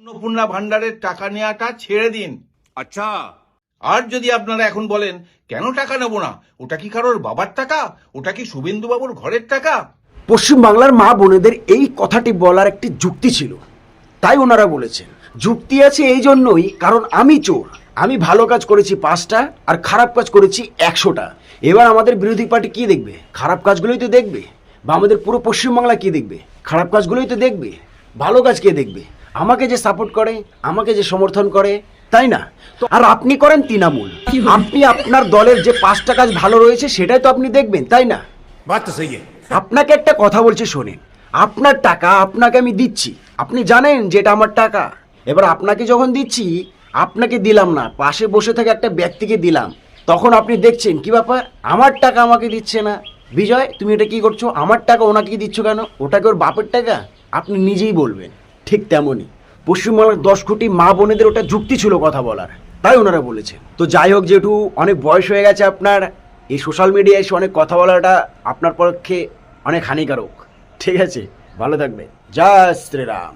অন্নপূর্ণা ভান্ডারের টাকা নেওয়াটা ছেড়ে দিন। अच्छा আর যদি আপনারা এখন বলেন কেন টাকা নেব না, ওটা কি কারোর বাবার টাকা, ওটা কি শুভেন্দু বাবুর ঘরের টাকা? পশ্চিমবাংলার মা বোনেদের এই কথাটি বলার একটি যুক্তি ছিল, তাই ওনারা বলেছেন। যুক্তি আছে এই জন্যই কারণ আমি চোর, আমি ভালো কাজ করেছি 5টা আর খারাপ কাজ করেছি 100টা। এবার আমাদের বিরোধী পার্টি কি দেখবে? খারাপ কাজগুলোই তো দেখবে। বা আমাদের পুরো পশ্চিমবাংলা কি দেখবে? খারাপ কাজগুলোই তো দেখবে। ভালো কাজ কে দেখবে? আমাকে যে সাপোর্ট করে, আমাকে যে সমর্থন করে, তাই না? তো আর আপনি করেন তৃণমূল, আপনি আপনার দলের যে 5টা কাজ ভালো রয়েছে সেটাই তো আপনি দেখবেন, তাই না? बात तो सही है। আপনাকে একটা কথা বলছি শোনেন, আপনার টাকা আপনাকে আমি দিচ্ছি, আপনি জানেন যে এটা আমার টাকা। এবার আপনাকে যখন দিচ্ছি, আপনাকে দিলাম না, পাশে বসে থাকা একটা ব্যক্তিকে দিলাম, তখন আপনি দেখছেন কি ব্যাপার, আমার টাকা আমাকে দিচ্ছে না। বিজয়, তুমি এটা কি করছো? আমার টাকা ওনাকে দিচ্ছ কেন? ওটাকে ওর বাপের টাকা? আপনি নিজেই বলবেন। ঠিক তেমনই পশ্চিমবাংলার 10 কোটি মা বোনেদের ওটা যুক্তি ছিল কথা বলার, তাই ওনারা বলেছেন। তো যাই হোক, যেহেতু অনেক বয়স হয়ে গেছে আপনার, এই সোশ্যাল মিডিয়ায় এসে অনেক কথা বলাটা আপনার পক্ষে অনেক হানিকারক। ঠিক আছে, ভালো থাকবেন। জয় শ্রীরাম।